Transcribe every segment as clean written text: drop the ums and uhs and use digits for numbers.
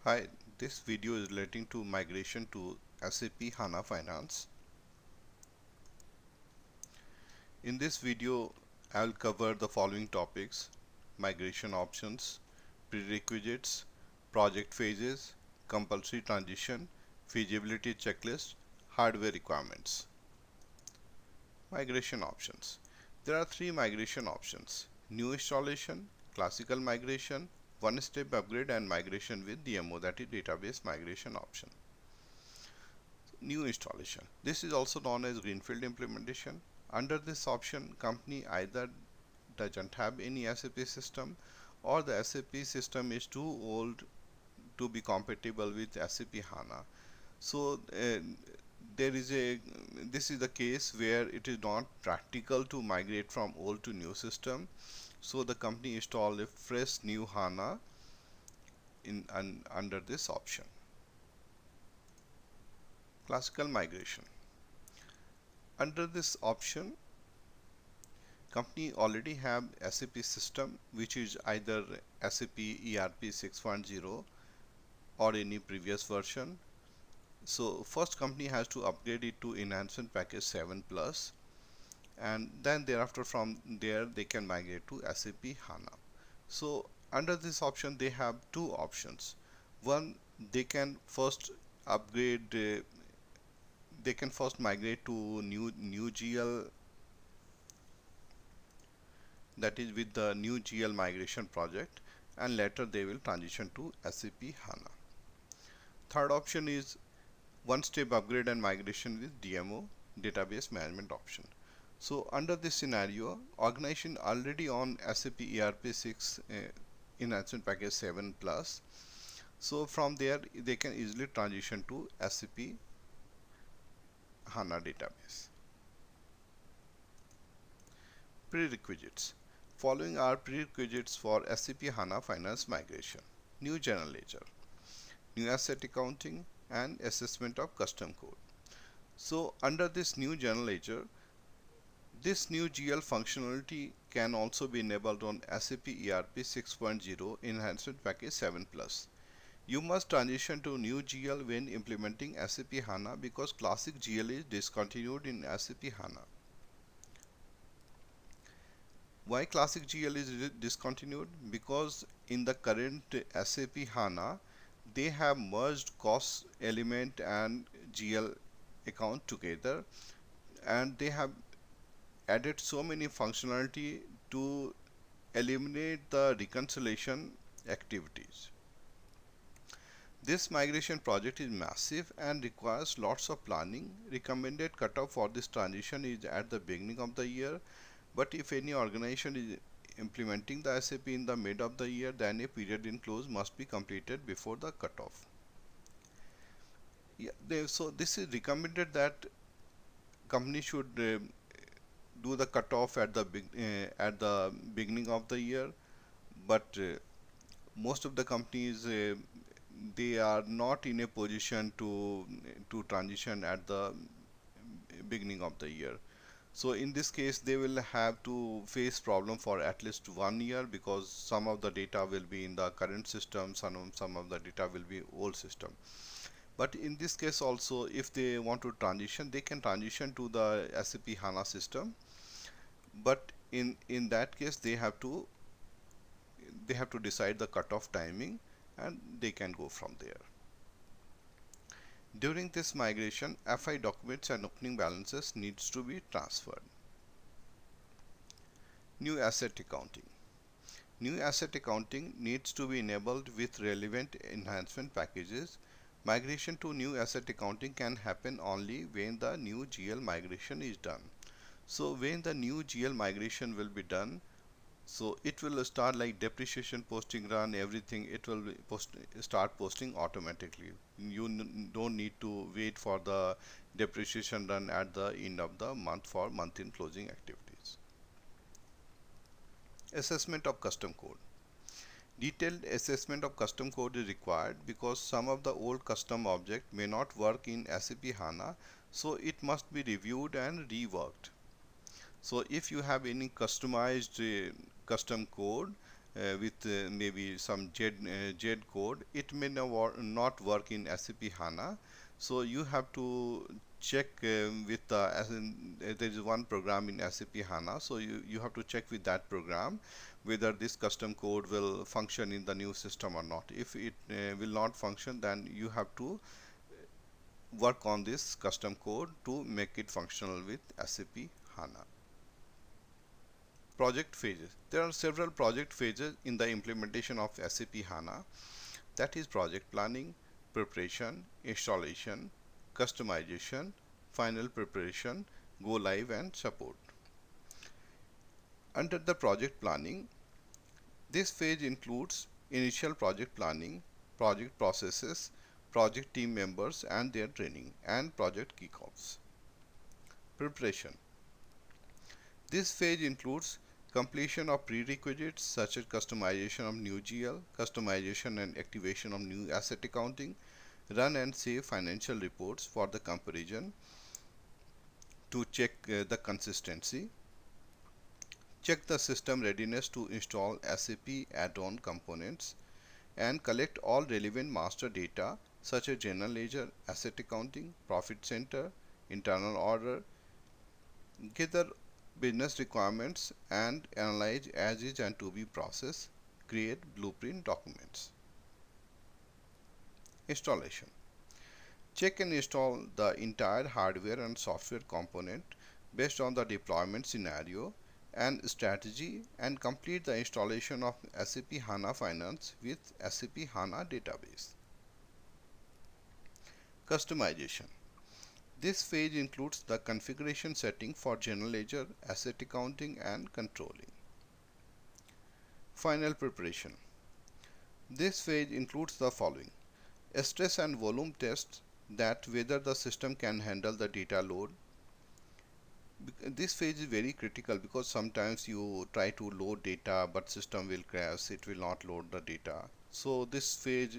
Hi, this video is relating to migration to SAP HANA Finance. In this video, I'll cover the following topics: migration options, prerequisites, project phases, compulsory transition, feasibility checklist, hardware requirements. Migration options. There are three migration options: new installation, classical migration, one-step upgrade, and migration with DMO, that is database migration option. New installation. This is also known as greenfield implementation. Under this option, company either doesn't have any SAP system or the SAP system is too old to be compatible with SAP HANA. So there is a this is the case where it is not practical to migrate from old to new system. So the company install a fresh new HANA under this option. Classical migration. Under this option, company already have SAP system which is either SAP ERP 6.0 or any previous version. So first company has to upgrade it to enhancement package 7 plus, and then thereafter from there they can migrate to SAP HANA. So under this option they have two options. One, they can first upgrade they can first migrate to new GL, that is with the new GL migration project, and later they will transition to SAP HANA. Third option is one step upgrade and migration with DMO, database management option. So under this scenario, organization already on SAP ERP 6 enhancement package 7 plus. So from there they can easily transition to SAP HANA database. Prerequisites. Following are prerequisites for SAP HANA Finance migration: new general ledger, new asset accounting, and assessment of custom code. So under this new general ledger, this new GL functionality can also be enabled on SAP ERP 6.0 enhancement package 7 plus. You must transition to new GL when implementing SAP HANA because classic GL is discontinued in SAP HANA. Why classic GL is discontinued? Because in the current SAP HANA, they have merged cost element and GL account together, and they have added so many functionality to eliminate the reconciliation activities. This migration project is massive and requires lots of planning. Recommended cutoff for this transition is at the beginning of the year, but if any organization is implementing the SAP in the mid of the year, then a period in close must be completed before the cutoff. So this is recommended that company should do the cutoff at the beginning of the year, but most of the companies they are not in a position to transition at the beginning of the year. So in this case they will have to face problem for at least 1 year, because some of the data will be in the current system, some of the data will be old system. But in this case also, if they want to transition, they can transition to the SAP HANA system, but in that case they have to decide the cutoff timing, and they can go from there. During this migration, FI documents and opening balances needs to be transferred. New asset accounting. New asset accounting needs to be enabled with relevant enhancement packages. Migration to new asset accounting can happen only when the new GL migration is done. So when the new GL migration will be done, so it will start like depreciation posting run, everything it will be start posting automatically. You don't need to wait for the depreciation run at the end of the month for month end closing activities. Assessment of custom code. Detailed assessment of custom code is required because some of the old custom object may not work in SAP HANA, so it must be reviewed and reworked. So if you have any customized custom code, with maybe some JED code, it may not work in SAP HANA. So you have to check with as in, there is one program in SAP HANA, so you have to check with that program whether this custom code will function in the new system or not. If it will not function, then you have to work on this custom code to make it functional with SAP HANA. Project phases. There are several project phases in the implementation of SAP HANA. That is project planning, preparation, installation, customization, final preparation, go live and support. Under the project planning, this phase includes initial project planning, project processes, project team members and their training, and project kickoffs. Preparation. This phase includes completion of prerequisites such as customization of new GL, customization and activation of new asset accounting, run and save financial reports for the comparison to check the consistency, check the system readiness to install SAP add-on components, and collect all relevant master data such as general ledger, asset accounting, profit center, internal order, gather business requirements and analyze as is and to be process, create blueprint documents. Installation. Check and install the entire hardware and software component based on the deployment scenario and strategy and complete the installation of SAP HANA Finance with SAP HANA database. Customization. This phase includes the configuration setting for general ledger, asset accounting and controlling. Final preparation. This phase includes the following: stress and volume tests that whether the system can handle the data load. This phase is very critical because sometimes you try to load data but system will crash, it will not load the data. So this phase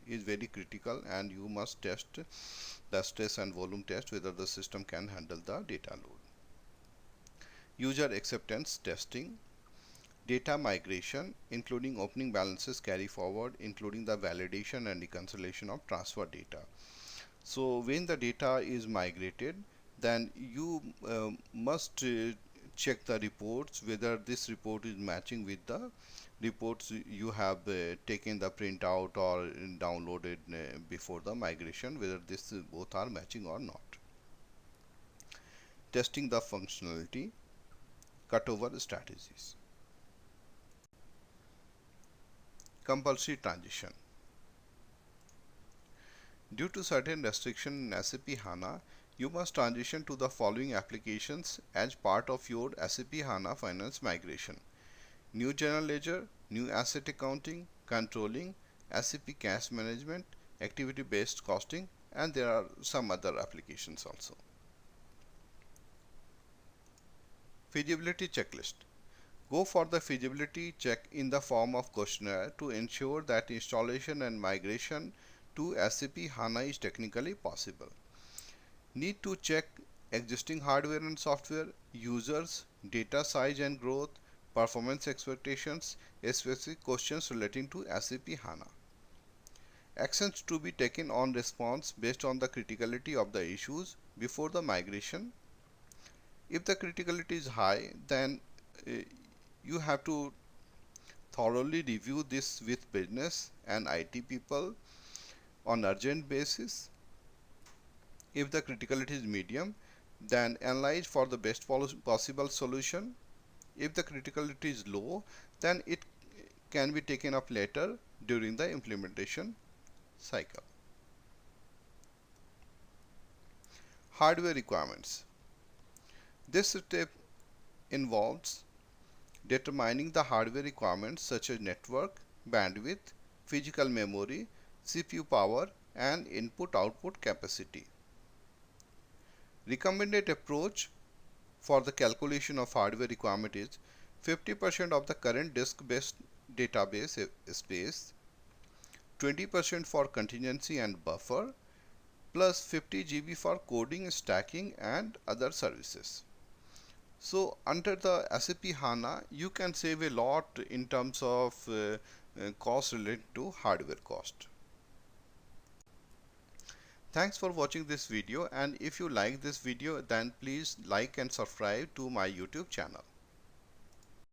is very critical and you must test the stress and volume test whether the system can handle the data load. User acceptance testing. Data migration including opening balances carry forward, including the validation and reconciliation of transfer data. So when the data is migrated, then you must check the reports whether this report is matching with the reports you have taken the printout or downloaded before the migration, whether this both are matching or not. Testing the functionality, cutover strategies. Compulsory transition. Due to certain restriction in SAP HANA, you must transition to the following applications as part of your SAP HANA Finance migration: New General Ledger, New Asset Accounting, Controlling, SAP Cash Management, Activity-Based Costing, and there are some other applications also. Feasibility checklist. Go for the feasibility check in the form of questionnaire to ensure that installation and migration to SAP HANA is technically possible. Need to check existing hardware and software, users, data size and growth, performance expectations, specific questions relating to SAP HANA. Actions to be taken on response based on the criticality of the issues before the migration. If the criticality is high, then you have to thoroughly review this with business and IT people on urgent basis. If the criticality is medium, then analyze for the best possible solution. If the criticality is low, then it can be taken up later during the implementation cycle. Hardware requirements. This step involves determining the hardware requirements such as network, bandwidth, physical memory, CPU power, and input-output capacity. Recommended approach for the calculation of hardware requirement is 50% of the current disk-based database space, 20% for contingency and buffer, plus 50 GB for coding, stacking, and other services. So under the SAP HANA, you can save a lot in terms of cost related to hardware cost. Thanks for watching this video, and if you like this video, then please like and subscribe to my YouTube channel.